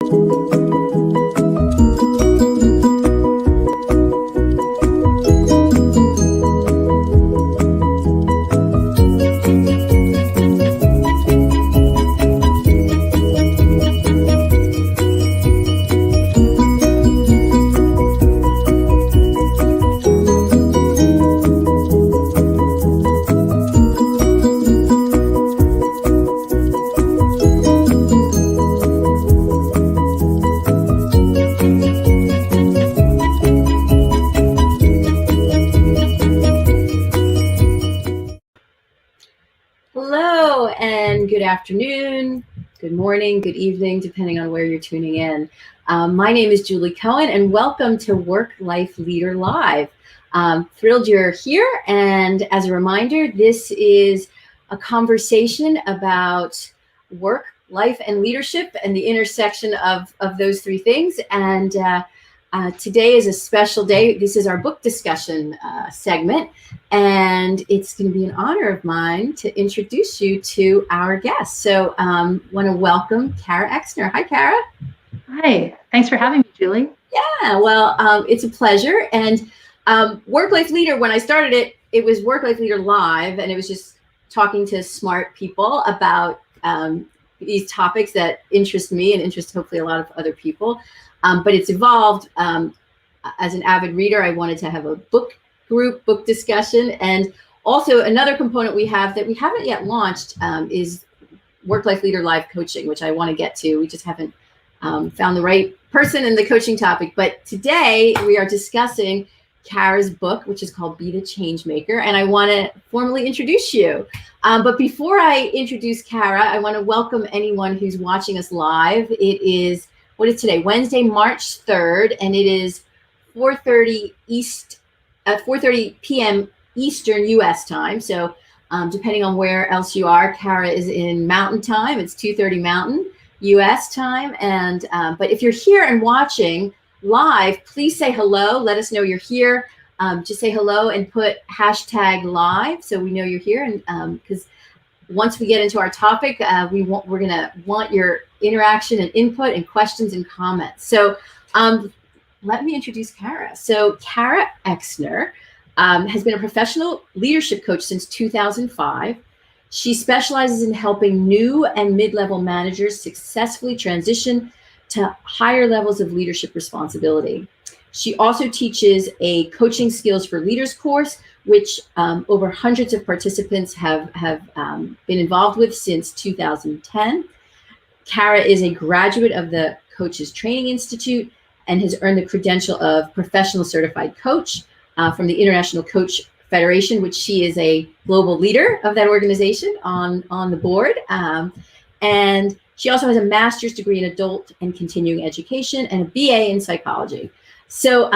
Hello and good afternoon, good morning, good evening, depending on where you're tuning in. My name is Julie Cohen and welcome to Work Life Leader Live. Thrilled you're here, and as a reminder, this is a conversation about work, life, and leadership and the intersection of those three things. And today is a special day. This is our book discussion segment, and it's going to be an honor of mine to introduce you to our guest. So want to welcome Kara Ecksner. Hi, Kara. Hi, thanks for having me, Julie. Yeah, well, it's a pleasure. And Work Life Leader, when I started it, it was Work Life Leader Live, and it was just talking to smart people about these topics that interest me and interest hopefully a lot of other people. But it's evolved. As an avid reader, I wanted to have a book group, book discussion. And also another component we have that we haven't yet launched is Work Life Leader Live Coaching, which I want to get to. We just haven't found the right person in the coaching topic. But today we are discussing Kara's book, which is called Be the Changemaker. And I want to formally introduce you. But before I introduce Kara, I want to welcome anyone who's watching us live. It is, what is today? Wednesday, March 3rd, and it is 4:30 p.m. Eastern U.S. time. So depending on where else you are, Kara is in Mountain Time. It's 2:30 Mountain U.S. time. And but if you're here and watching live, please say hello. Let us know you're here. Just say hello and put #live so we know you're here. And because once we get into our topic, we're gonna want your interaction and input and questions and comments. So let me introduce Kara. So Kara Exner has been a professional leadership coach since 2005. She specializes in helping new and mid-level managers successfully transition to higher levels of leadership responsibility. She also teaches a coaching skills for leaders course, which over hundreds of participants have been involved with since 2010. Kara is a graduate of the Coaches Training Institute and has earned the credential of Professional Certified Coach from the International Coach Federation, which she is a global leader of that organization on the board. And she also has a master's degree in adult and continuing education and a BA in psychology. So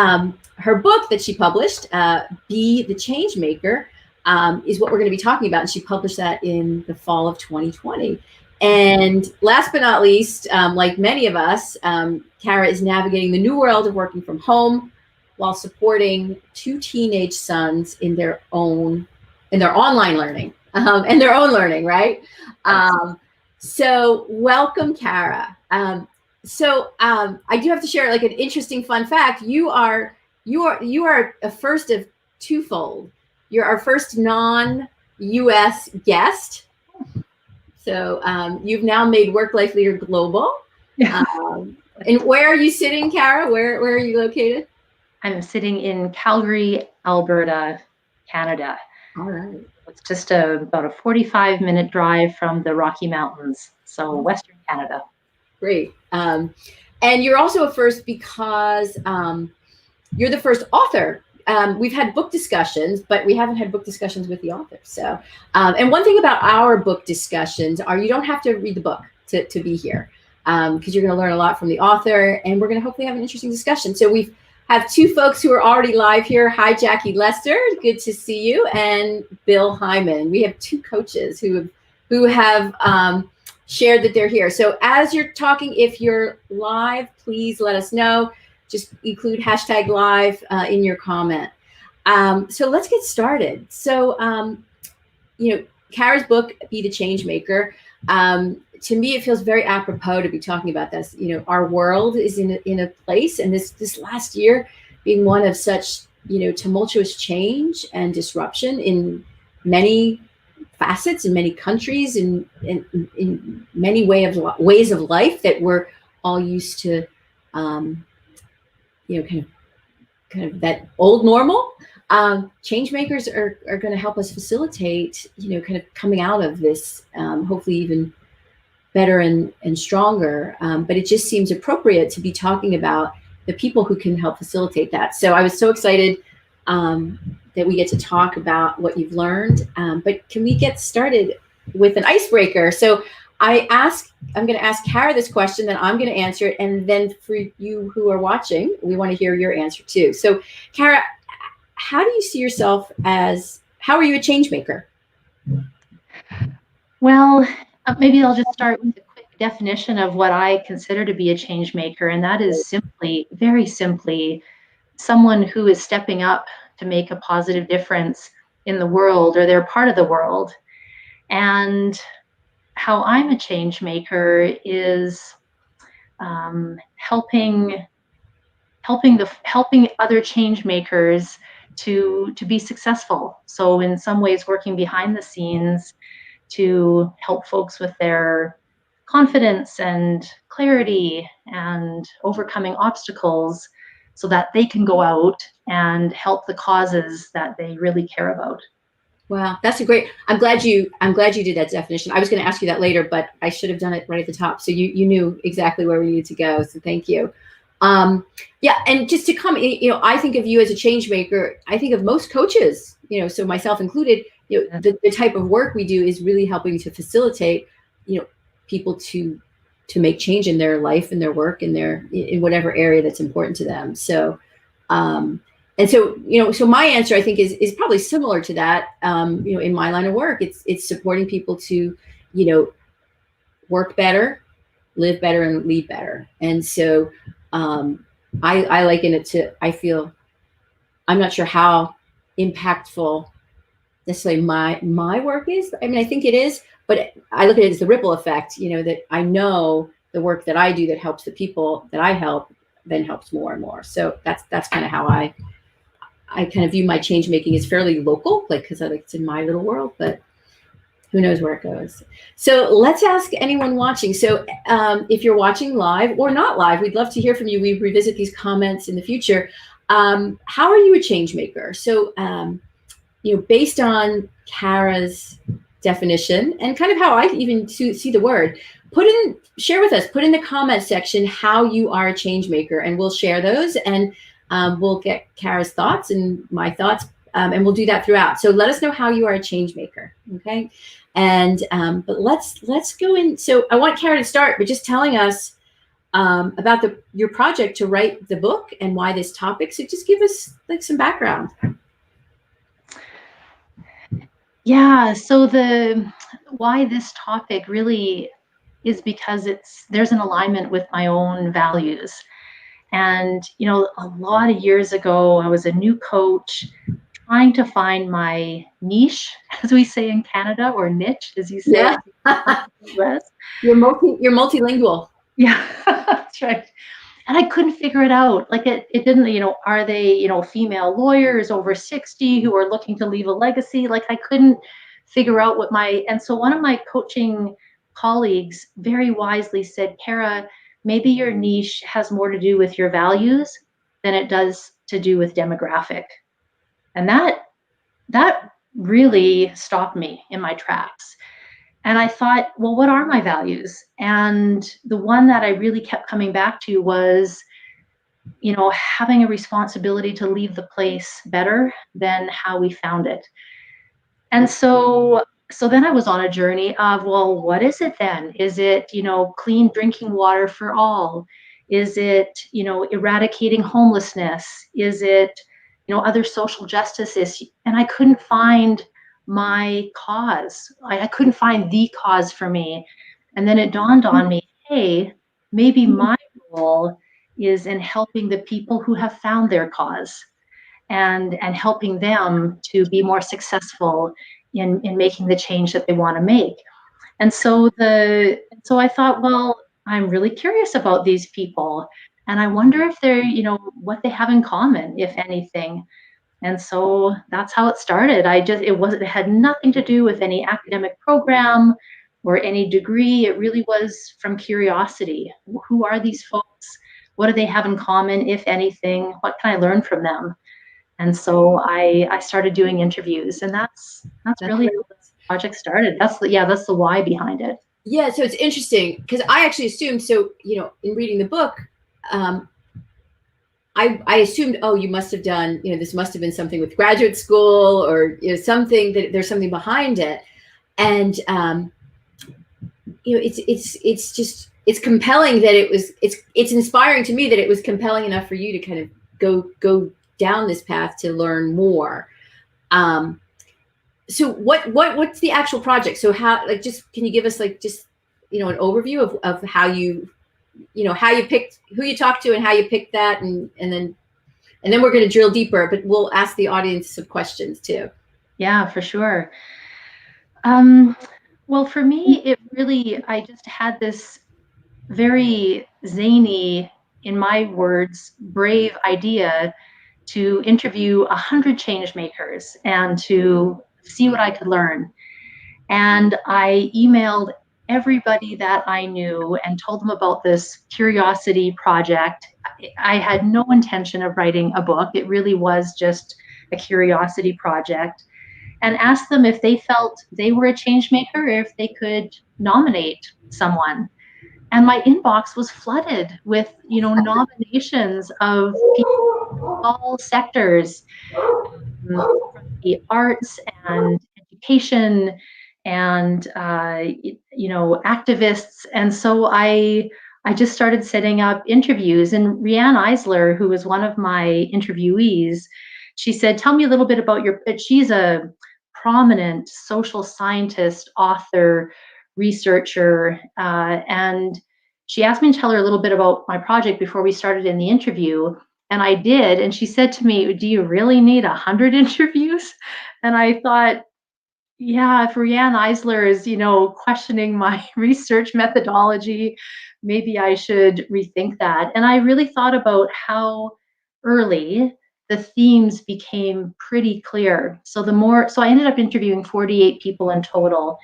her book that she published, Be the Changemaker, is what we're going to be talking about. And she published that in the fall of 2020. And last but not least, like many of us, Kara is navigating the new world of working from home while supporting two teenage sons in their online learning and their own learning, right? So welcome, Kara. So I do have to share like an interesting fun fact. You are a first of twofold. You're our first non-US guest. So you've now made Work Life Leader global. And where are you sitting, Kara? Where are you located? I'm sitting in Calgary, Alberta, Canada. All right. It's just about a 45-minute drive from the Rocky Mountains, so Western Canada. Great. And you're also a first because you're the first author. We've had book discussions, but we haven't had book discussions with the author. So, and one thing about our book discussions are you don't have to read the book to be here, because you're going to learn a lot from the author, and we're going to hopefully have an interesting discussion. So we have two folks who are already live here. Hi, Jackie Lester. Good to see you. And Bill Hyman. We have two coaches who have shared that they're here. So as you're talking, if you're live, please let us know. Just include #live in your comment. So let's get started. So, Kara's book, Be the Changemaker, to me, it feels very apropos to be talking about this. Our world is in a place, and this last year being one of such, tumultuous change and disruption in many facets, in many countries, in many ways of life that we're all used to, kind of that old normal. Change makers are going to help us facilitate, kind of coming out of this, hopefully even better and stronger. But it just seems appropriate to be talking about the people who can help facilitate that. So I was so excited that we get to talk about what you've learned. But can we get started with an icebreaker? So I'm going to ask Kara this question, then I'm going to answer it. And then for you who are watching, we want to hear your answer too. So Kara, how do you see yourself how are you a change maker? Well, maybe I'll just start with a quick definition of what I consider to be a change maker. And that is very simply, someone who is stepping up to make a positive difference in the world, or they're part of the world. And how I'm a change maker is helping other change makers to be successful. So in some ways, working behind the scenes to help folks with their confidence and clarity and overcoming obstacles so that they can go out and help the causes that they really care about. Wow, that's a great. I'm glad you did that definition. I was going to ask you that later, but I should have done it right at the top. So you knew exactly where we needed to go. So thank you. Yeah, and just to come, I think of you as a change maker. I think of most coaches, so myself included. The type of work we do is really helping to facilitate, people to make change in their life and their work and in whatever area that's important to them. So. And so, so my answer, I think, is probably similar to that. In my line of work, it's supporting people to, work better, live better, and lead better. And so I liken it to, I'm not sure how impactful necessarily my work is. I mean, I think it is, but I look at it as the ripple effect, that I know the work that I do that helps the people that I help then helps more and more. So that's kind of how I kind of view my change making as fairly local, because it's in my little world, but who knows where it goes. So let's ask anyone watching. So if you're watching live or not live, we'd love to hear from you. We revisit these comments in the future. How are you a change maker? So, based on Kara's definition and kind of how I even see the word, share with us, put in the comment section how you are a change maker, and we'll share those, and we'll get Kara's thoughts and my thoughts, and we'll do that throughout. So let us know how you are a change maker, okay? And but let's go in. So I want Kara to start by just telling us about your project to write the book and why this topic. So just give us some background. Yeah. So why this topic really is because there's an alignment with my own values. And, a lot of years ago, I was a new coach trying to find my niche, as we say in Canada, or niche, as you say in the US. You're multilingual. Yeah, that's right. And I couldn't figure it out. Like it didn't, are they, female lawyers over 60 who are looking to leave a legacy? Like I couldn't figure out and so one of my coaching colleagues very wisely said, Kara, maybe your niche has more to do with your values than it does to do with demographic. And that really stopped me in my tracks. And I thought, well, what are my values? And the one that I really kept coming back to was, having a responsibility to leave the place better than how we found it. And so then I was on a journey of, well, what is it then? Is it, clean drinking water for all? Is it, eradicating homelessness? Is it, other social justice issues? And I couldn't find my cause. I couldn't find the cause for me. And then it dawned on me, hey, maybe my role is in helping the people who have found their cause and helping them to be more successful in making the change that they want to make. And so I thought, well, I'm really curious about these people, and I wonder if they're, what they have in common, if anything. And so that's how it started. It had nothing to do with any academic program or any degree. It really was from curiosity. Who are these folks? What do they have in common, if anything? What can I learn from them? And so I started doing interviews, and that's really how the project started. That's the why behind it. Yeah, so it's interesting because I actually assumed, so, in reading the book, I assumed, oh, you must have done, this must have been something with graduate school, or something, that there's something behind it. And it's compelling that it's inspiring to me that it was compelling enough for you to kind of go down this path to learn more. So what's the actual project? So how, can you give us an overview of how you how you picked, who you talked to, and how you picked that, and then we're going to drill deeper, but we'll ask the audience some questions too. Yeah, for sure. Well, for me, I just had this very zany, in my words, brave idea to interview 100 change makers and to see what I could learn. And I emailed everybody that I knew and told them about this curiosity project. I had no intention of writing a book. It really was just a curiosity project, and asked them if they felt they were a change maker, or if they could nominate someone. And my inbox was flooded with, nominations of people from all sectors, from the arts and education and activists. And so I just started setting up interviews. And Rianne Eisler, who was one of my interviewees, she said, "Tell me a little bit about she's a prominent social scientist, author, researcher, and she asked me to tell her a little bit about my project before we started in the interview. And I did. And she said to me, "Do you really need 100 interviews?" And I thought, yeah, if Rianne Eisler is, questioning my research methodology, maybe I should rethink that. And I really thought about how early the themes became pretty clear. So I ended up interviewing 48 people in total.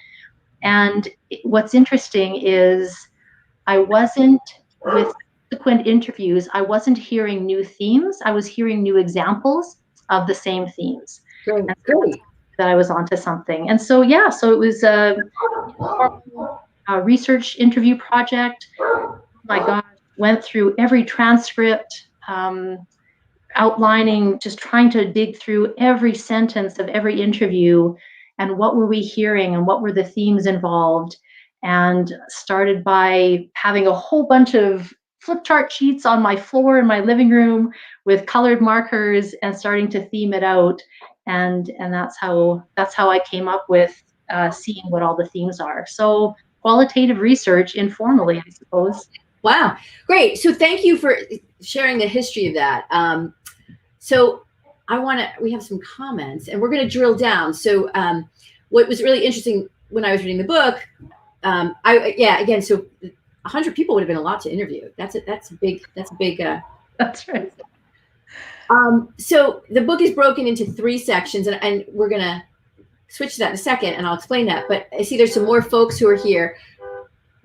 And what's interesting is with subsequent interviews, I wasn't hearing new themes. I was hearing new examples of the same themes. Great. That I was onto something. And so, so it was a research interview project. Oh my gosh, went through every transcript, outlining, just trying to dig through every sentence of every interview, and what were we hearing and what were the themes involved. And started by having a whole bunch of flip chart sheets on my floor in my living room with colored markers, and starting to theme it out. And that's how I came up with seeing what all the themes are. So qualitative research informally, I suppose. Wow, great. So thank you for sharing the history of that. So we have some comments, and we're going to drill down. So what was really interesting when I was reading the book, so 100 people would have been a lot to interview. That's a big. That's right. So the book is broken into 3 sections, and we're going to switch to that in a second, and I'll explain that. But I see there's some more folks who are here.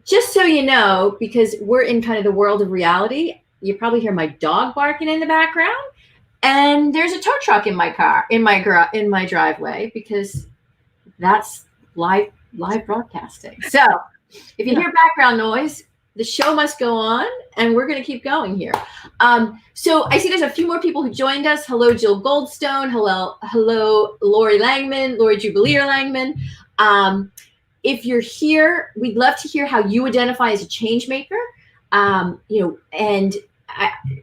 Just so you know, because we're in kind of the world of reality, you probably hear my dog barking in the background, and there's a tow truck in my car, in my driveway, because that's live broadcasting. So if you hear background noise, the show must go on, and we're going to keep going here. So I see there's a few more people who joined us. Hello, Jill Goldstone. Hello, Lori Jubileer Langman. If you're here, we'd love to hear how you identify as a change maker. And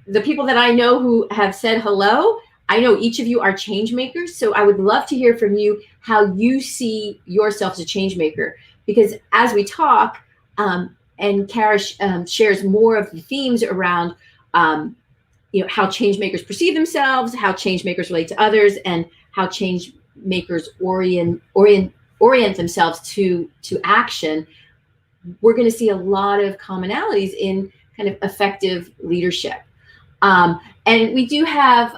the people that I know who have said hello, I know each of you are change makers. So I would love to hear from you how you see yourself as a change maker, because as we talk, and Kara shares more of the themes around, how change makers perceive themselves, how change makers relate to others, and how change makers orient themselves to action, we're going to see a lot of commonalities in kind of effective leadership. And we do have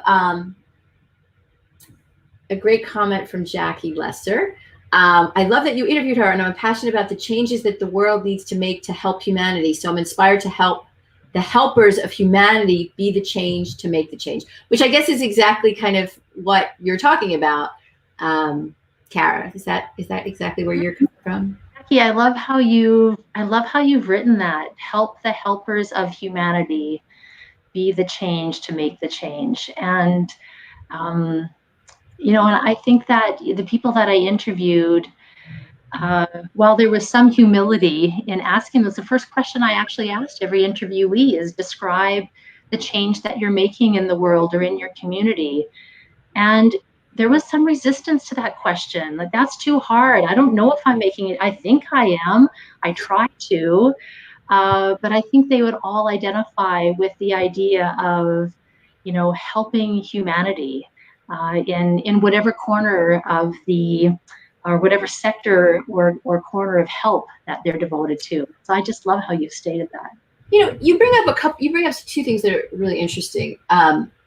a great comment from Jackie Lesser. I love that you interviewed her, and I'm passionate about the changes that the world needs to make to help humanity. So I'm inspired to help the helpers of humanity be the change to make the change, which I guess is exactly kind of what you're talking about, Kara. Is that exactly where you're coming from? Jackie, I love how you've written that. Help the helpers of humanity be the change to make the change. And and I think that the people that I interviewed, while there was some humility in asking this, the first question I actually asked every interviewee is, describe the change that you're making in the world or in your community. And there was some resistance to that question. Like, that's too hard. I don't know if I'm making it. I think I am. I try to. But I think they would all identify with the idea of, helping humanity in whatever corner of or whatever sector or corner of help that they're devoted to. So I just love how you've stated that. You bring up two things that are really interesting.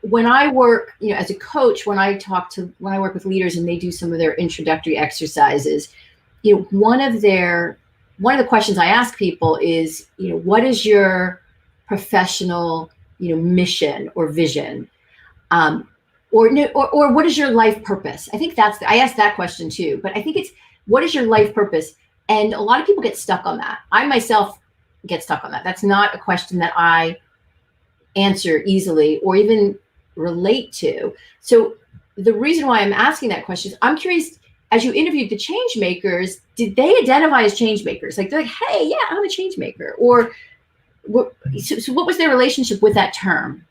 When I work, as a coach, when I work with leaders and they do some of their introductory exercises, one of the questions I ask people is, what is your professional, mission or vision? Or what is your life purpose? I think I asked that question too, but I think it's, what is your life purpose? And a lot of people get stuck on that. I myself get stuck on that. That's not a question that I answer easily or even relate to. So the reason why I'm asking that question is, I'm curious, as you interviewed the change makers, did they identify as change makers? Like, they're like, hey, yeah, I'm a change maker. Or so what was their relationship with that term?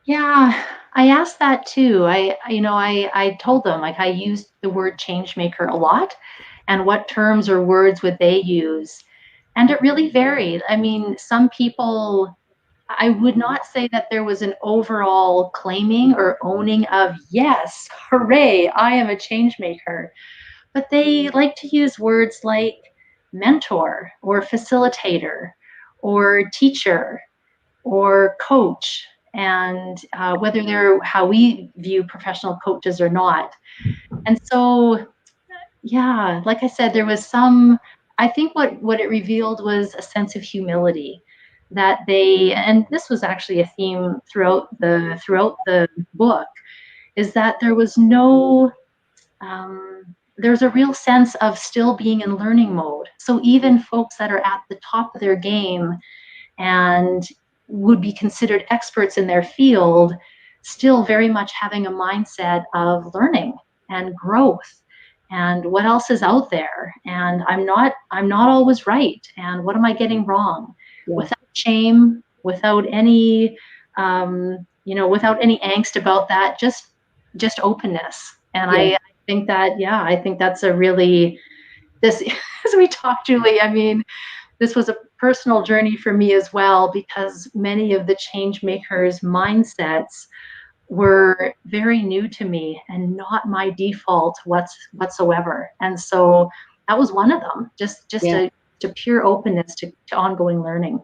Yeah, I asked that too. I told them, like, I used the word change maker a lot, and what terms or words would they use? And it really varied. I mean, some people, I would not say that there was an overall claiming or owning of, yes, hooray, I am a change maker. But they like to use words like mentor or facilitator or teacher or coach, and whether they're how we view professional coaches or not. And so, yeah, like I said, there was I think what it revealed was a sense of humility, that and this was actually a theme throughout the book, is that there was there's a real sense of still being in learning mode. So even folks that are at the top of their game and would be considered experts in their field, still very much having a mindset of learning and growth and what else is out there, and I'm not always right, and what am I getting wrong? Yeah. Without shame, without any without any angst about that, just openness. And yeah. I think that's a really, this as we talk, Julie, I mean, this was a personal journey for me as well, because many of the change makers' mindsets were very new to me and not my default whatsoever. And so that was one of them, just yeah. to pure openness to ongoing learning.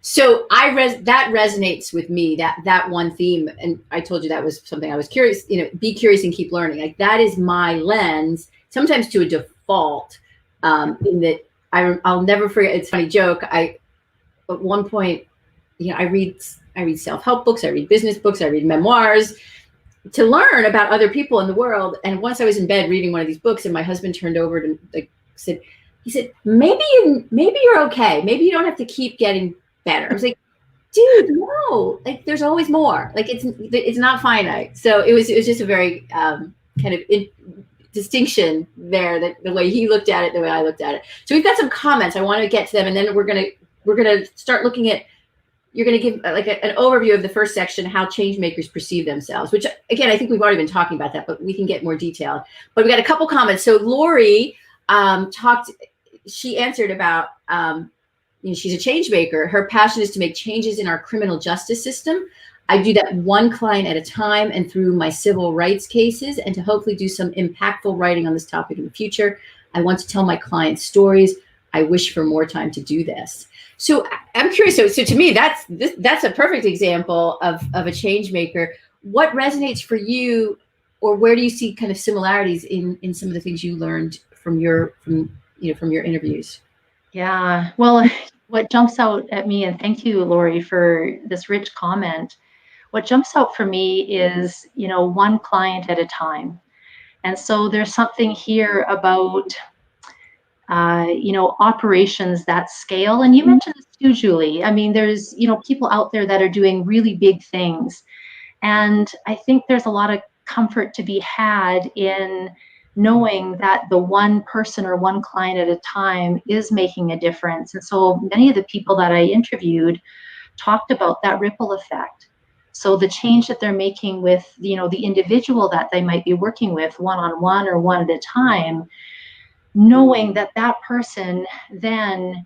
So that resonates with me, that one theme. And I told you that was something I was curious, be curious and keep learning. Like, that is my lens, sometimes to a default, in that I'll never forget. It's a funny joke. At one point, I read self-help books, I read business books, I read memoirs to learn about other people in the world. And once I was in bed reading one of these books, and my husband turned over to he said, maybe you're okay. Maybe you don't have to keep getting better. I was like, dude, no, like, there's always more. Like, it's not finite. So it was just a very kind of distinction there, that the way he looked at it, the way I looked at it. So we've got some comments. I want to get to them, and then we're gonna start looking at. You're going to give like an overview of the first section, how change makers perceive themselves, which, again, I think we've already been talking about that, but we can get more detailed. But we got a couple comments. So Lori she answered about, she's a change maker. Her passion is to make changes in our criminal justice system. I do that one client at a time and through my civil rights cases, and to hopefully do some impactful writing on this topic in the future. I want to tell my clients stories. I wish for more time to do this. So I'm curious. So to me, that's a perfect example of a change maker. What resonates for you, or where do you see kind of similarities in some of the things you learned from your interviews? Yeah, well, what jumps out at me, and thank you, Lori, for this rich comment. What jumps out for me is, one client at a time. And so there's something here about, operations that scale. And you mentioned this too, Julie. I mean, there's, people out there that are doing really big things. And I think there's a lot of comfort to be had in knowing that the one person or one client at a time is making a difference. And so many of the people that I interviewed talked about that ripple effect. So the change that they're making with, the individual that they might be working with one-on-one or one at a time, knowing that that person then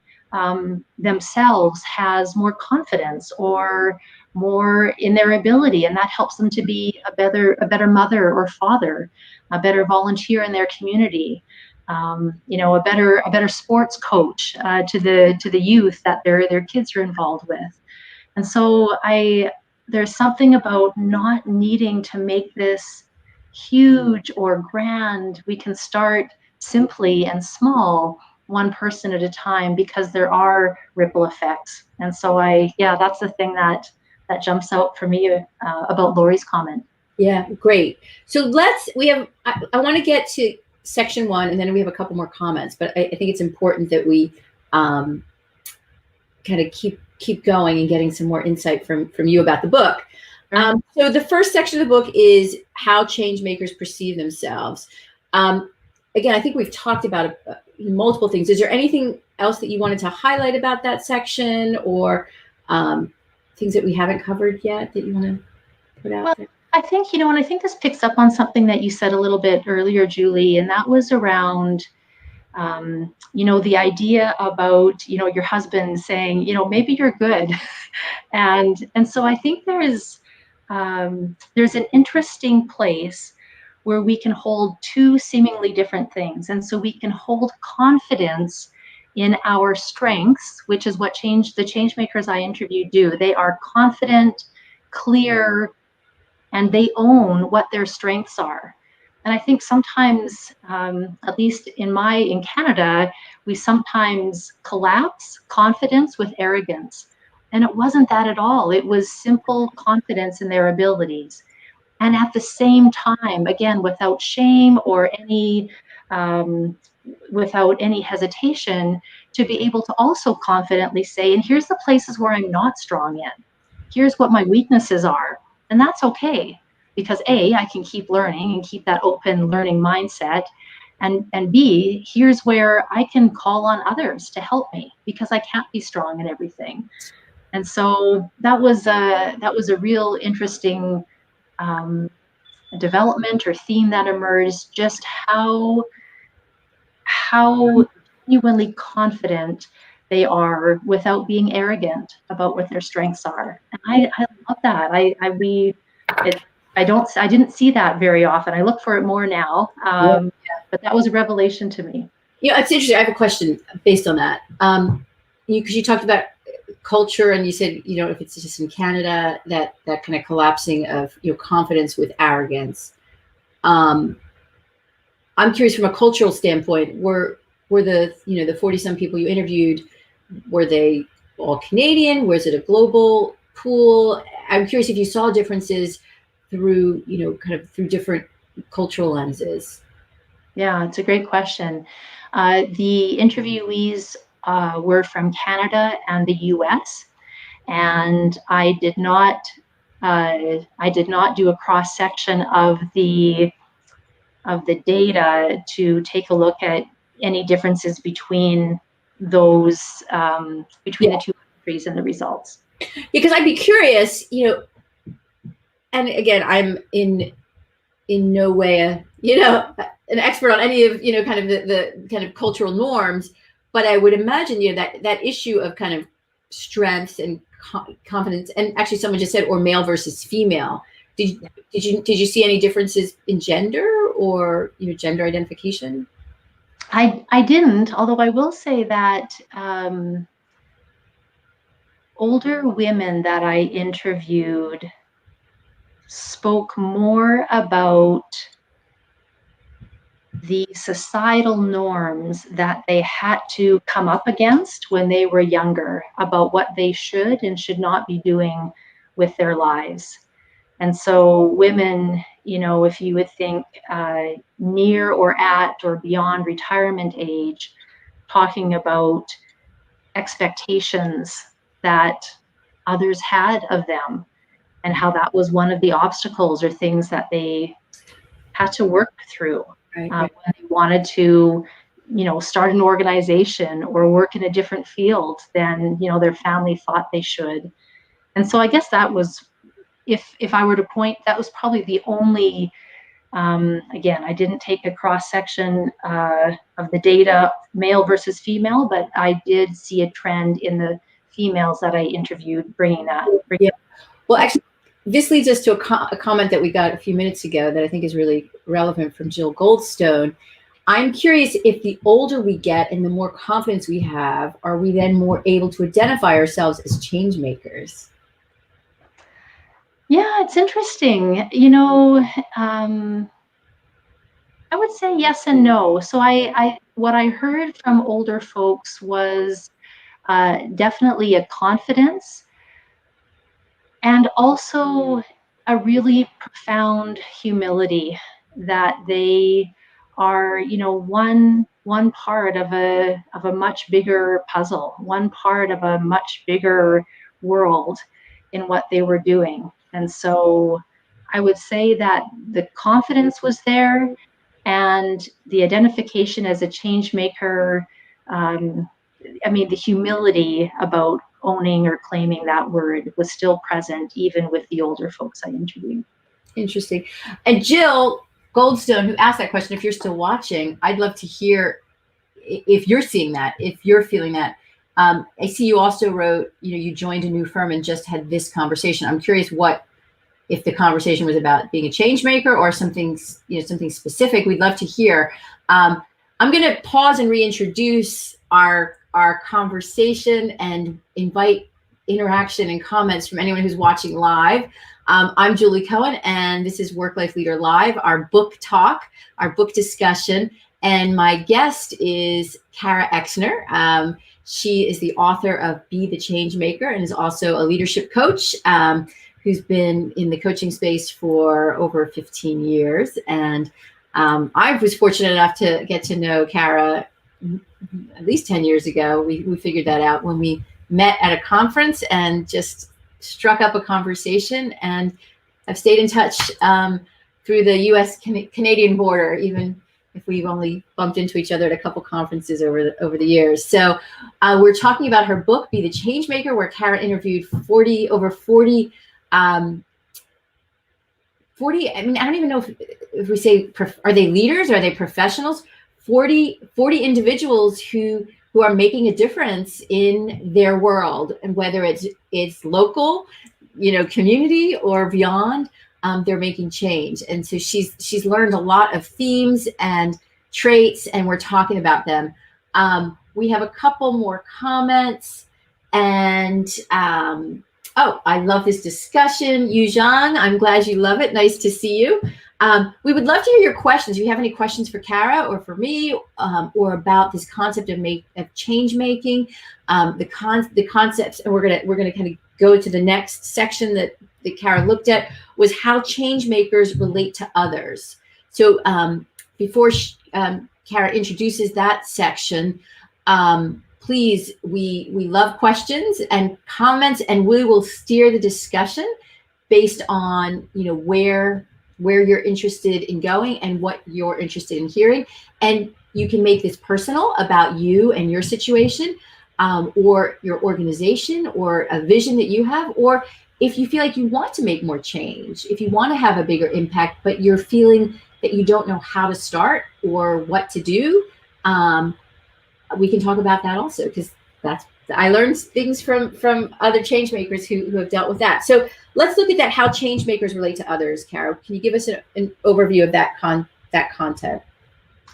themselves has more confidence or more in their ability, and that helps them to be a better mother or father, a better volunteer in their community, a better sports coach to the youth that their kids are involved with. And so there's something about not needing to make this huge or grand. We can start simply and small, one person at a time, because there are ripple effects. And so that's the thing that jumps out for me about Lori's comment. Yeah, great. So I want to get to section 1, and then we have a couple more comments, but I think it's important that we kind of keep going and getting some more insight from you about the book. So the first section of the book is how change makers perceive themselves. Again, I think we've talked about multiple things. Is there anything else that you wanted to highlight about that section, or things that we haven't covered yet that you want to put out there? I think, and I think this picks up on something that you said a little bit earlier, Julie, and that was around, the idea about, your husband saying, maybe you're good. And so I think there's an interesting place where we can hold two seemingly different things. And so we can hold confidence in our strengths, which is what the change makers I interviewed do. They are confident, clear, and they own what their strengths are. And I think sometimes, at least in Canada, we sometimes collapse confidence with arrogance. And it wasn't that at all. It was simple confidence in their abilities. And at the same time, again, without shame or without any hesitation, to be able to also confidently say, and here's the places where I'm not strong in. Here's what my weaknesses are. And that's okay, because A, I can keep learning and keep that open learning mindset. And B, here's where I can call on others to help me, because I can't be strong in everything. And so that was a real interesting development or theme that emerged, just how genuinely confident they are without being arrogant about what their strengths are. And I love that. I didn't see that very often. I look for it more now, but that was a revelation to me. It's interesting. I have a question based on that. Because you talked about culture, and you said, if it's just in Canada, that kind of collapsing of confidence with arrogance. I'm curious, from a cultural standpoint, were the the 40-some people you interviewed, were they all Canadian? Was it a global pool? I'm curious if you saw differences through through different cultural lenses. Yeah, it's a great question. The interviewees were from Canada and the U.S., and I did not do a cross section of the data to take a look at any differences between those the two countries and the results. Because I'd be curious, and again, I'm in no way an expert on any of kind of the kind of cultural norms, but I would imagine that issue of kind of strengths and confidence. And actually someone just said, or male versus female. Did you see any differences in gender or, you know, gender identification? I didn't, although I will say that older women that I interviewed spoke more about the societal norms that they had to come up against when they were younger about what they should and should not be doing with their lives. And so women, you know, if you would think near or at or beyond retirement age, talking about expectations that others had of them and how that was one of the obstacles or things that they had to work through Right. when they wanted to, you know, start an organization or work in a different field than, you know, their family thought they should. And so I guess that was, if I were to point, that was probably the only, again, I didn't take a cross section of the data, male versus female, but I did see a trend in the females that I interviewed bringing that. Yeah. Well, actually, this leads us to a comment that we got a few minutes ago that I think is really relevant from Jill Goldstone. I'm curious if the older we get and the more confidence we have, are we then more able to identify ourselves as change makers? Yeah, it's interesting. You know, I would say yes and no. So what I heard from older folks was definitely a confidence and also a really profound humility that they are, you know, one part of a much bigger puzzle, one part of a much bigger world in what they were doing. And so I would say that the confidence was there and the identification as a change maker. I mean, the humility about owning or claiming that word was still present even with the older folks I interviewed. Interesting. And Jill Goldstone, who asked that question, if you're still watching, I'd love to hear if you're seeing that, if you're feeling that. I see you also wrote, you know, you joined a new firm and just had this conversation. I'm curious if the conversation was about being a change maker or something, you know, something specific. We'd love to hear. I'm going to pause and reintroduce our conversation and invite interaction and comments from anyone who's watching live. I'm Julie Cohen, and this is Work Life Leader Live, our book talk, our book discussion. And my guest is Kara Ecksner. She is the author of Be the Change Maker and is also a leadership coach who's been in the coaching space for over 15 years. And I was fortunate enough to get to know Kara at least 10 years ago. We figured that out when we met at a conference and just struck up a conversation, and have stayed in touch through the US-Canadian border, even if we've only bumped into each other at a couple conferences over the years. So we're talking about her book, Be the Change Maker, where Kara interviewed 40, I mean, I don't even know if we say, are they leaders? Are they professionals? 40 individuals who are making a difference in their world, and whether it's local, you know, community or beyond, they're making change. And so she's learned a lot of themes and traits, and we're talking about them. We have a couple more comments, and oh, I love this discussion. Yu Zhang, I'm glad you love it. Nice to see you. We would love to hear your questions. If you have any questions for Kara or for me, or about this concept of change making, the concepts, and we're gonna kind of go to the next section that Kara looked at, was how change makers relate to others. So before Kara introduces that section, please, we love questions and comments, and we will steer the discussion based on, you know, where you're interested in going and what you're interested in hearing. And you can make this personal about you and your situation, or your organization, or a vision that you have, or if you feel like you want to make more change, if you want to have a bigger impact, but you're feeling that you don't know how to start or what to do, we can talk about that also, because that's I learned things from other change makers who have dealt with that. So let's look at that, how change makers relate to others. Carol, can you give us an overview of that content?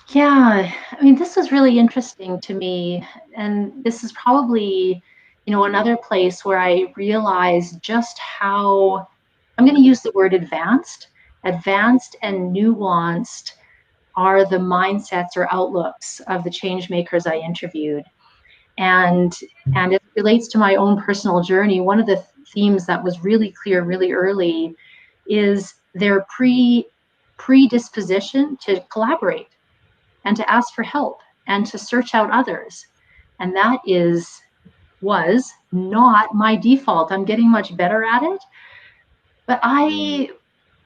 Yeah, I mean, this was really interesting to me. And this is probably, another place where I realized just how, I'm going to use the word advanced and nuanced are the mindsets or outlooks of the change makers I interviewed. And it relates to my own personal journey. One of the themes that was really clear really early is their predisposition to collaborate and to ask for help and to search out others. And that was not my default. I'm getting much better at it. But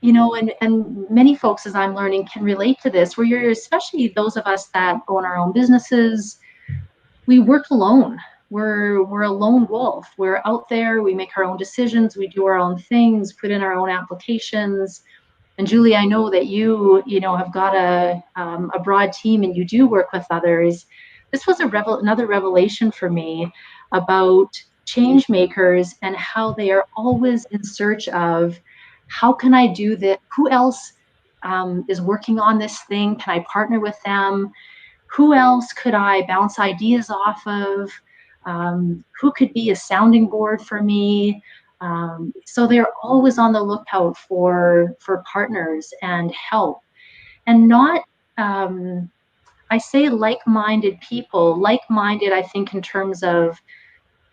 and many folks, as I'm learning, can relate to this, where you're, especially those of us that own our own businesses, we work alone. We're a lone wolf. We're out there, we make our own decisions, we do our own things, put in our own applications. And Julie, I know that you have got a broad team and you do work with others. This was another revelation for me about change makers and how they are always in search of, how can I do this? Who else is working on this thing? Can I partner with them? Who else could I bounce ideas off of? Who could be a sounding board for me? So they're always on the lookout for partners and help, and not, I say like-minded people. Like-minded, I think, in terms of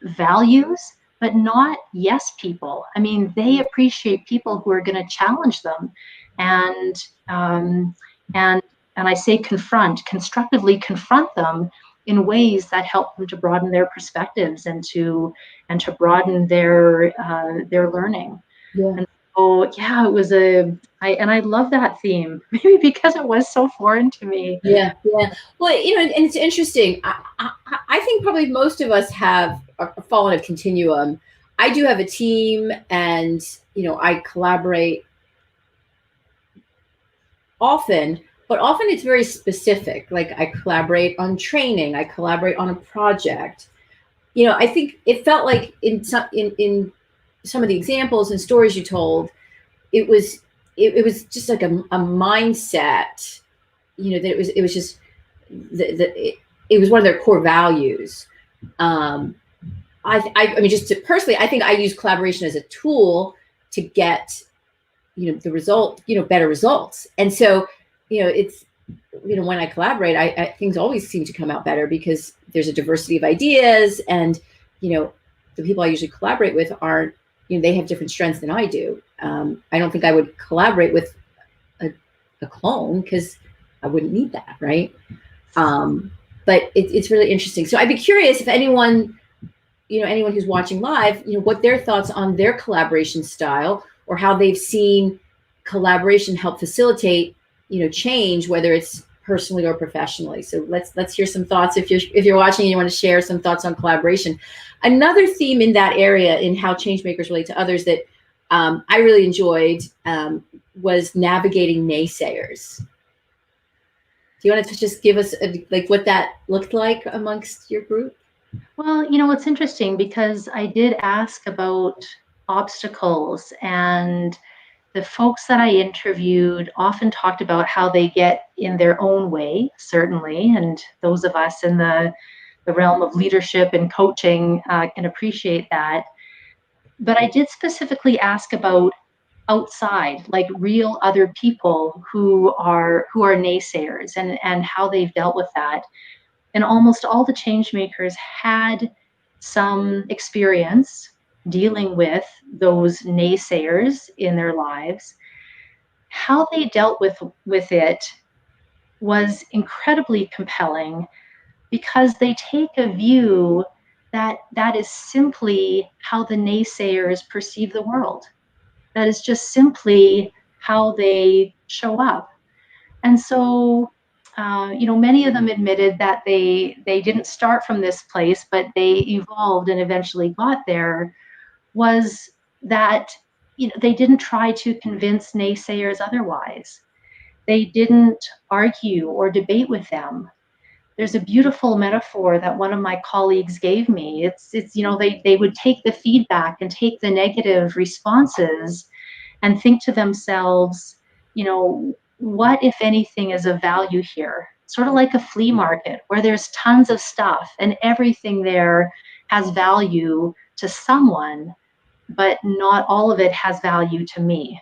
values, but not yes people. I mean, they appreciate people who are going to challenge them, and um, and I say constructively confront them in ways that help them to broaden their perspectives and to broaden their learning. Yeah. And so, yeah, it was I love that theme, maybe because it was so foreign to me. Yeah, yeah. Well, and it's interesting. I think probably most of us have fallen a continuum. I do have a team, and I collaborate often, but often it's very specific. Like, I collaborate on training, I collaborate on a project. I think it felt like in some of the examples and stories you told, it was just like a mindset. That it was just it was one of their core values. I mean, just personally, I think I use collaboration as a tool to get the result, better results. And so it's when I collaborate, I things always seem to come out better because there's a diversity of ideas, and the people I usually collaborate with aren't, they have different strengths than I do. I don't think I would collaborate with a clone, because I wouldn't need that, right? But it's really interesting. So I'd be curious if anyone who's watching live, what their thoughts on their collaboration style, or how they've seen collaboration help facilitate, change, whether it's personally or professionally. So let's hear some thoughts. If you're watching and you want to share some thoughts on collaboration. Another theme in that area, in how change makers relate to others, that I really enjoyed was navigating naysayers. Do you want to just give us what that looked like amongst your group? Well, it's interesting because I did ask about obstacles, and the folks that I interviewed often talked about how they get in their own way, certainly, and those of us in the realm of leadership and coaching can appreciate that. But I did specifically ask about outside, like real other people who are naysayers, and how they've dealt with that. And almost all the change makers had some experience dealing with those naysayers in their lives. How they dealt with it was incredibly compelling, because they take a view that is simply how the naysayers perceive the world. That is just simply how they show up. And so, many of them admitted that they didn't start from this place, but they evolved and eventually got there. Was that they didn't try to convince naysayers otherwise. They didn't argue or debate with them. there's a beautiful metaphor that one of my colleagues gave me. It's they would take the feedback and take the negative responses and think to themselves, what, if anything, is of value here? Sort of like a flea market where there's tons of stuff and everything there has value to someone, but not all of it has value to me.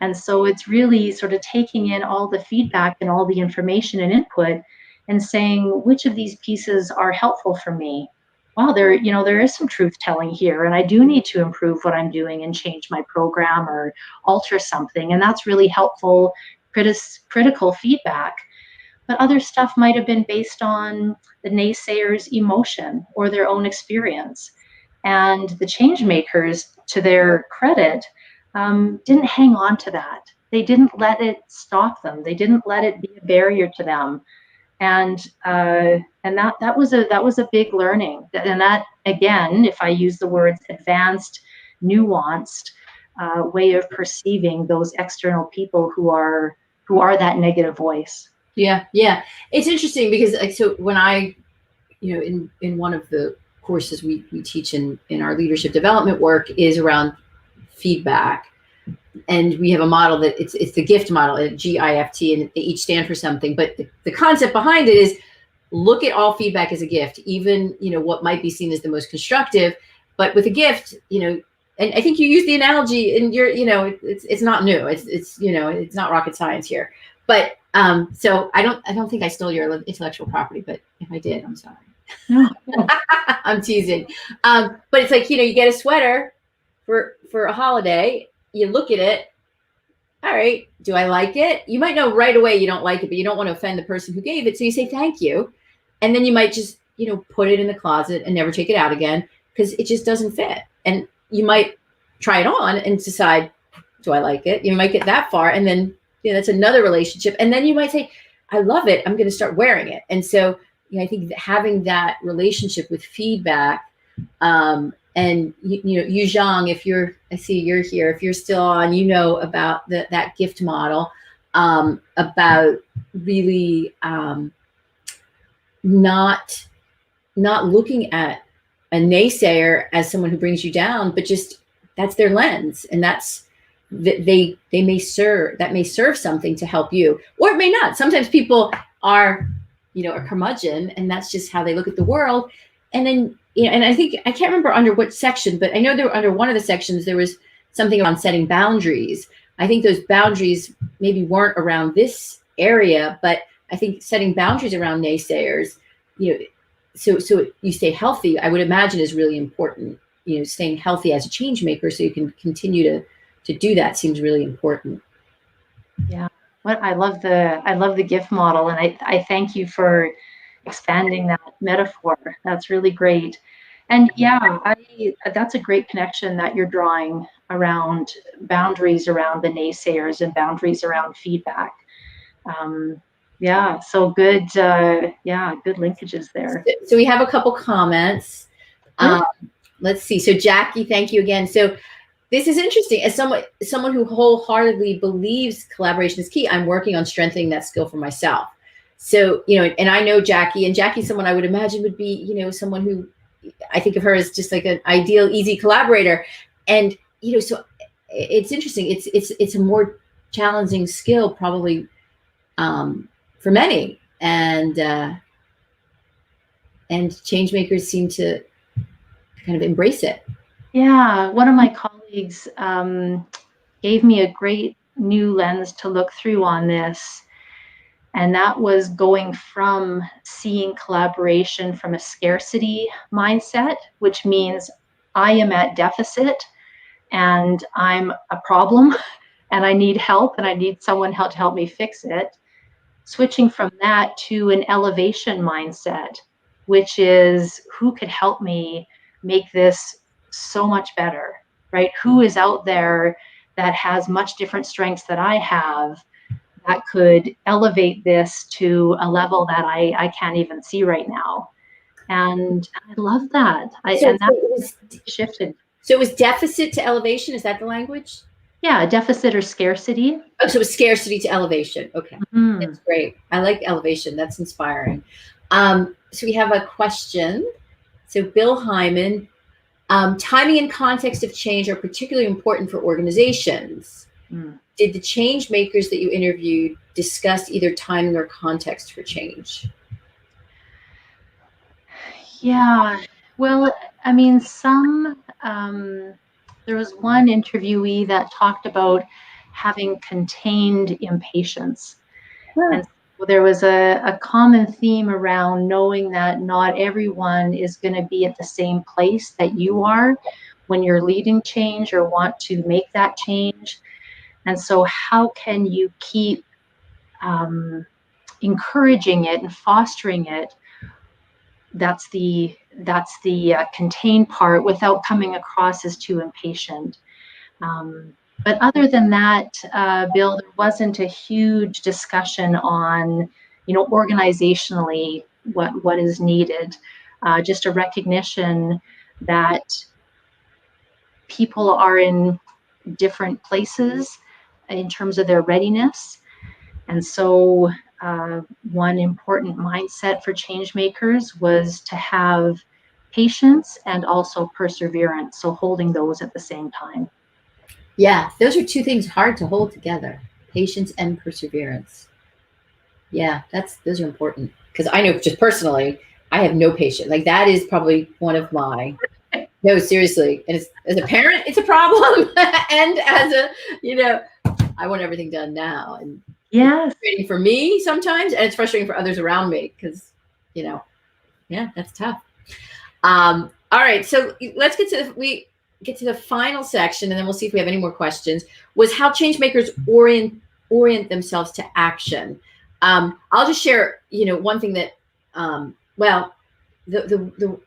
And so it's really sort of taking in all the feedback and all the information and input and saying, which of these pieces are helpful for me? Wow, there is some truth telling here, and I do need to improve what I'm doing and change my program or alter something. And that's really helpful, critical feedback. But other stuff might have been based on the naysayers' emotion or their own experience. And the change makers, to their credit, didn't hang on to that. They didn't let it stop them. They didn't let it be a barrier to them. And that was a big learning. And that, again, if I use the words advanced, nuanced way of perceiving those external people who are that negative voice. Yeah, yeah. It's interesting because so when I, in one of the courses we teach in our leadership development work is around feedback. And we have a model that it's the GIFT model, GIFT, and they each stand for something. But the concept behind it is look at all feedback as a gift, even, what might be seen as the most constructive. But with a gift, and I think you use the analogy and it's not new. It's not rocket science here. But so I don't think I stole your intellectual property, but if I did, I'm sorry. No. I'm teasing. But it's like, you get a sweater for a holiday. You look at it. All right. Do I like it? You might know right away you don't like it, but you don't want to offend the person who gave it. So you say, thank you. And then you might just, put it in the closet and never take it out again because it just doesn't fit. And you might try it on and decide, do I like it? You might get that far. And then, that's another relationship. And then you might say, I love it. I'm going to start wearing it. And so, I think that having that relationship with feedback, and Yu Zhang, I see you're here, if you're still on, about that gift model, about really not looking at a naysayer as someone who brings you down, but just that's their lens, and that's they may serve something to help you, or it may not. Sometimes people are a curmudgeon, and that's just how they look at the world. And then and I think I can't remember under what section, but I know there under one of the sections there was something around setting boundaries. I think those boundaries maybe weren't around this area, but I think setting boundaries around naysayers, so you stay healthy, I would imagine is really important. Staying healthy as a change maker so you can continue to do that seems really important. Yeah. I love the gift model, and I thank you for expanding that metaphor. That's really great. And yeah, that's a great connection that you're drawing around boundaries around the naysayers and boundaries around feedback. Yeah, so good. Good linkages there. So we have a couple comments. Let's see. So Jackie, thank you again. So this is interesting. As someone who wholeheartedly believes collaboration is key, I'm working on strengthening that skill for myself. So, and I know Jackie, and Jackie's someone I would imagine would be, someone who I think of her as just like an ideal, easy collaborator. And, so it's interesting. It's a more challenging skill probably for many. And change makers seem to kind of embrace it. Yeah. One of my colleagues gave me a great new lens to look through on this. And that was going from seeing collaboration from a scarcity mindset, which means I am at deficit and I'm a problem and I need help and I need someone to help me fix it. Switching from that to an elevation mindset, which is who could help me make this so much better, right? Who is out there that has much different strengths that I have that could elevate this to a level that I can't even see right now. And I love that. Shifted. So it was deficit to elevation. Is that the language? Yeah, deficit or scarcity. Oh, so it was scarcity to elevation. Okay. Mm-hmm. That's great. I like elevation. That's inspiring. So we have a question. So Bill Hyman, timing and context of change are particularly important for organizations. Did the change makers that you interviewed discuss either timing or context for change? Yeah, well, I mean, there was one interviewee that talked about having contained impatience. And so there was a common theme around knowing that not everyone is going to be at the same place that you are when you're leading change or want to make that change. And so, how can you keep encouraging it and fostering it? That's the contained part without coming across as too impatient. But other than that, Bill, there wasn't a huge discussion on, organizationally what is needed. Just a recognition that people are in different places in terms of their readiness. And so one important mindset for change makers was to have patience and also perseverance. So holding those at the same time. Yeah, those are two things hard to hold together: patience and perseverance. Yeah, those are important, because I know just personally, I have no patience. Like, that is probably one of my, no, seriously. And as a parent, it's a problem. And as a, I want everything done now. And yes, it's frustrating for me sometimes, and it's frustrating for others around me, because, yeah, that's tough. All right, so let's get to the final section, and then we'll see if we have any more questions. Was how change makers orient themselves to action. I'll just share, one thing that, well,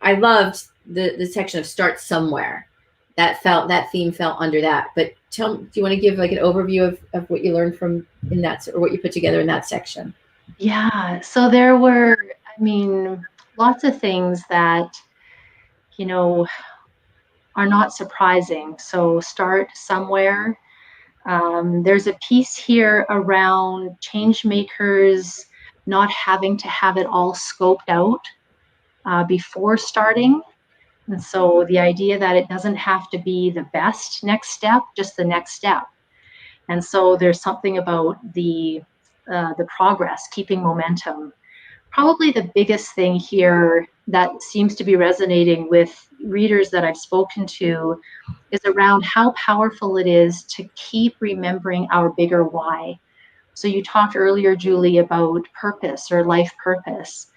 I loved the section of start somewhere. That theme fell under that. But do you want to give like an overview of what you learned from in that, or what you put together in that section? Yeah. So there were, lots of things that, are not surprising. So start somewhere. There's a piece here around change makers not having to have it all scoped out before starting. And so the idea that it doesn't have to be the best next step, just the next step. And so there's something about the progress, keeping momentum. Probably the biggest thing here that seems to be resonating with readers that I've spoken to is around how powerful it is to keep remembering our bigger why. So you talked earlier, Julie, about purpose or life purpose.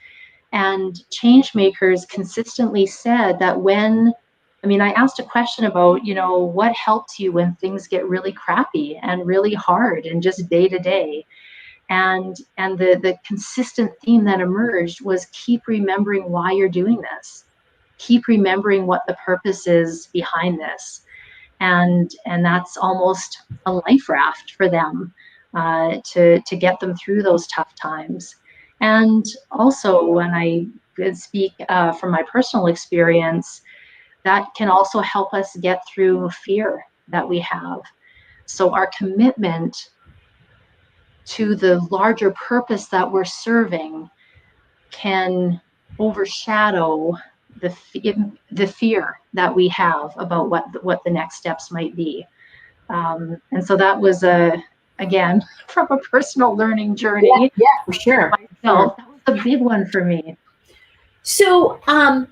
And change makers consistently said that I asked a question about, what helps you when things get really crappy and really hard and just day to day. And the consistent theme that emerged was keep remembering why you're doing this. Keep remembering what the purpose is behind this. And that's almost a life raft for them to get them through those tough times. And also, when I speak from my personal experience, that can also help us get through fear that we have. So our commitment to the larger purpose that we're serving can overshadow the fear that we have about what the next steps might be. And so that was again, from a personal learning journey. Yeah, for sure. Myself, that was a big one for me. So, how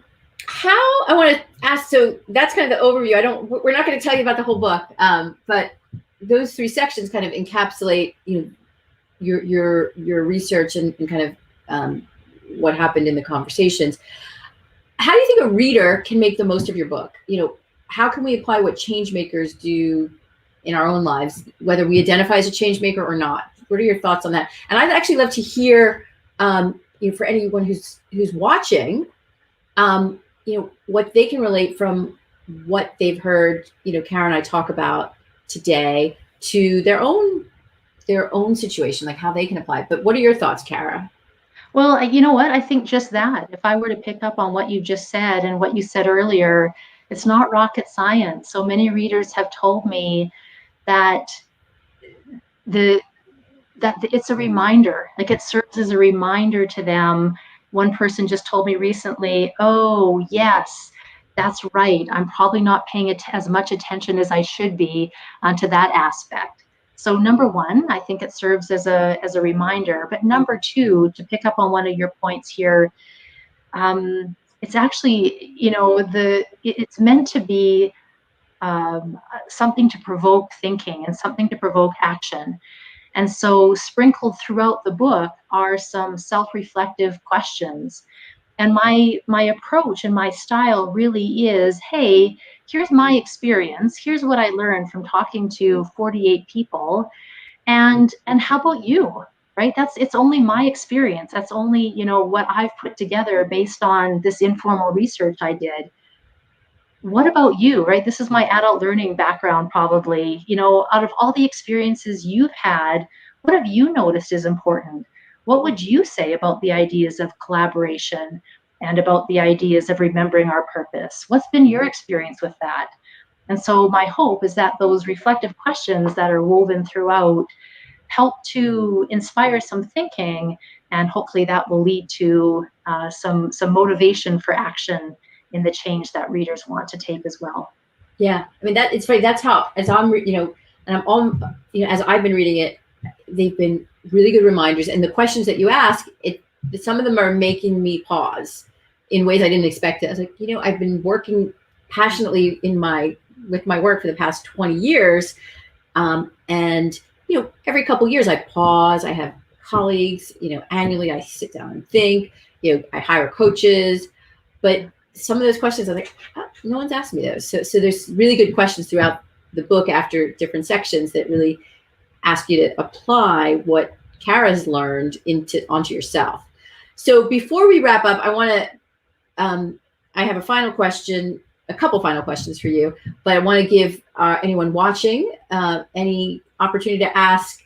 I want to ask. So that's kind of the overview. We're not going to tell you about the whole book, but those three sections kind of encapsulate, your research and kind of what happened in the conversations. How do you think a reader can make the most of your book? How can we apply what change makers do in our own lives, whether we identify as a change maker or not? What are your thoughts on that? And I'd actually love to hear, for anyone who's watching, what they can relate from what they've heard, Kara and I talk about today, to their own situation, like how they can apply it. But what are your thoughts, Kara? Well, you know what? I think just that. If I were to pick up on what you just said and what you said earlier, it's not rocket science. So many readers have told me that it's a reminder, like it serves as a reminder to them, one person just told me recently, oh, yes, that's right. I'm probably not paying as much attention as I should be to that aspect. So number one, I think it serves as a reminder. But number two, to pick up on one of your points here, it's actually, it's meant to be something to provoke thinking and something to provoke action. And so sprinkled throughout the book are some self-reflective questions. And my approach and my style really is, hey, here's my experience. Here's what I learned from talking to 48 people. And how about you? Right? It's only my experience. That's only, what I've put together based on this informal research I did. What about you, right? This is my adult learning background, probably. Out of all the experiences you've had, what have you noticed is important? What would you say about the ideas of collaboration and about the ideas of remembering our purpose? What's been your experience with that? And so my hope is that those reflective questions that are woven throughout help to inspire some thinking, and hopefully that will lead to some motivation for action in the change that readers want to take as well. Yeah, I mean, that it's funny. That's how, as I'm, and I'm all, as I've been reading it, they've been really good reminders. And the questions that you ask, some of them are making me pause in ways I didn't expect it. I was like, I've been working passionately with my work for the past 20 years, and every couple of years I pause. I have colleagues, annually I sit down and think. I hire coaches, but some of those questions I'm like, oh, no one's asked me those. So there's really good questions throughout the book after different sections that really ask you to apply what Kara's learned onto yourself. So before we wrap up, I have a couple final questions for you, but I want to give anyone watching any opportunity to ask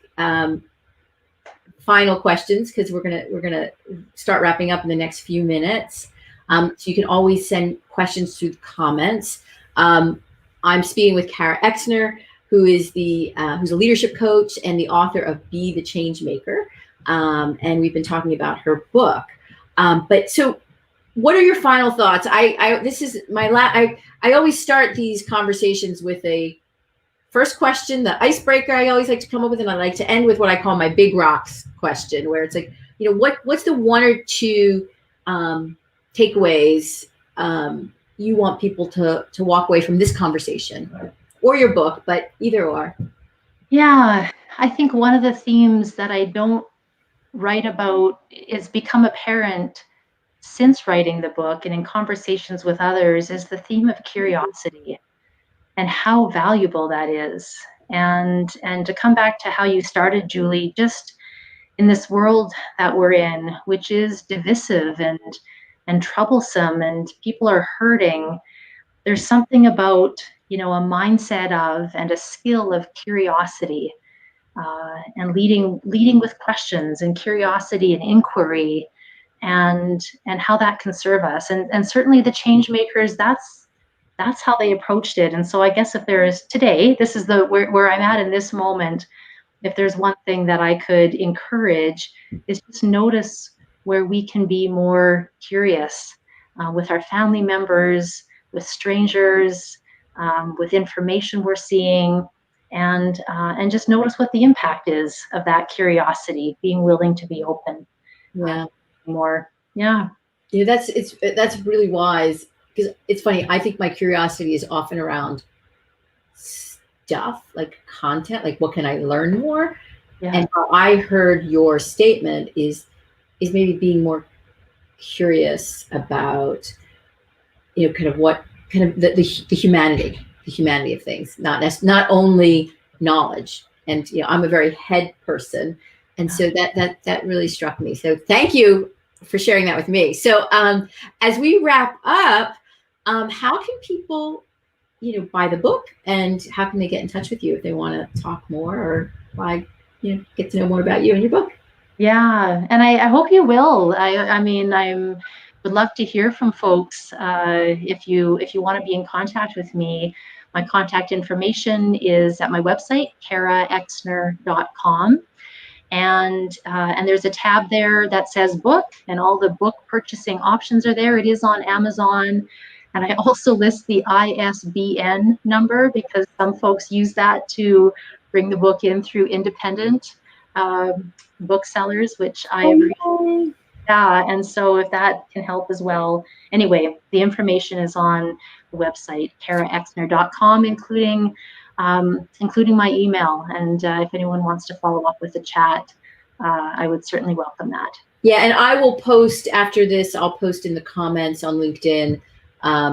final questions, because we're gonna start wrapping up in the next few minutes. So you can always send questions through the comments. I'm speaking with Kara Ecksner, who's a leadership coach and the author of Be the Change Maker. And we've been talking about her book. But so what are your final thoughts? This is I always start these conversations with a first question, the icebreaker I always like to come up with, and I like to end with what I call my big rocks question, where it's like, what's the one or two takeaways you want people to walk away from this conversation or your book, but either or. Yeah, I think one of the themes that I don't write about is become apparent since writing the book and in conversations with others is the theme of curiosity and how valuable that is. And to come back to how you started, Julie, just in this world that we're in, which is divisive and troublesome, and people are hurting, there's something about, a mindset of and a skill of curiosity, and leading with questions and curiosity and inquiry, and how that can serve us. And certainly the change makers, that's how they approached it. And so I guess if there is today, this is where I'm at in this moment, if there's one thing that I could encourage is just notice where we can be more curious with our family members, with strangers, with information we're seeing, and just notice what the impact is of that curiosity, being willing to be open. Yeah. More. Yeah. Yeah, that's really wise, because it's funny. I think my curiosity is often around stuff, like content, like what can I learn more? Yeah. And how I heard your statement is maybe being more curious about, kind of the humanity of things, not only knowledge. And I'm a very head person, and so that really struck me. So thank you for sharing that with me. So as we wrap up, how can people buy the book, and how can they get in touch with you if they want to talk more or get to know more about you and your book? Yeah, and I hope you will. I mean, would love to hear from folks. If you want to be in contact with me, my contact information is at my website, karaexner.com. And there's a tab there that says book, and all the book purchasing options are there. It is on Amazon. And I also list the ISBN number because some folks use that to bring the book in through independent booksellers, which I appreciate. Yeah, and so if that can help as well. Anyway, the information is on the website, karaexner.com, including my email. And if anyone wants to follow up with a chat, I would certainly welcome that. Yeah, and I will post after this, I'll post in the comments on LinkedIn,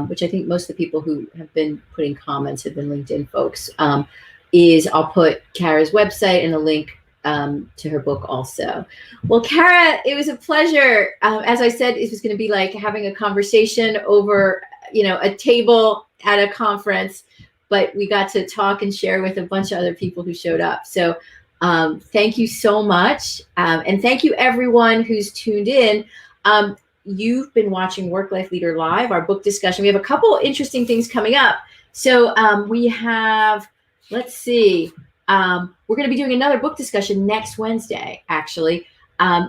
which I think most of the people who have been putting comments have been LinkedIn folks, is I'll put Kara's website and a link to her book also. Well, Kara, it was a pleasure. As I said, it was going to be like having a conversation over, a table at a conference, but we got to talk and share with a bunch of other people who showed up. So thank you so much. And thank you everyone who's tuned in. You've been watching Work Life Leader Live, our book discussion. We have a couple interesting things coming up. So we have, let's see, we're going to be doing another book discussion next Wednesday, actually.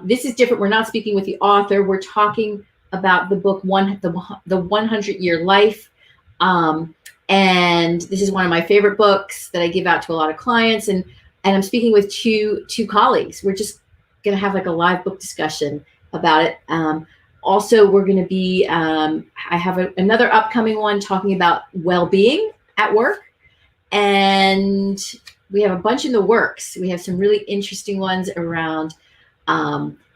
This is different. We're not speaking with the author. We're talking about the book, The 100-Year Life. And this is one of my favorite books that I give out to a lot of clients. And I'm speaking with two colleagues. We're just going to have like a live book discussion about it. Also, we're going to be, I have another upcoming one talking about well-being at work. And we have a bunch in the works. We have some really interesting ones around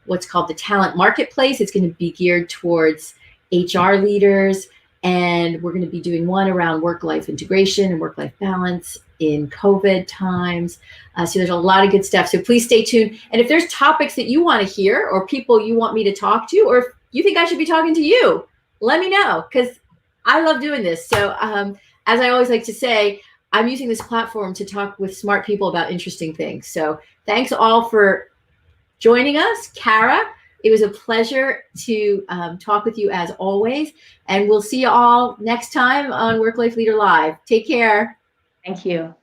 what's called the talent marketplace. It's going to be geared towards HR leaders. And we're going to be doing one around work-life integration and work-life balance in COVID times. So there's a lot of good stuff. So please stay tuned. And if there's topics that you want to hear or people you want me to talk to, or if you think I should be talking to you, let me know, because I love doing this. So as I always like to say, I'm using this platform to talk with smart people about interesting things. So thanks all for joining us. Kara, it was a pleasure to talk with you as always. And we'll see you all next time on Work Life Leader Live. Take care. Thank you.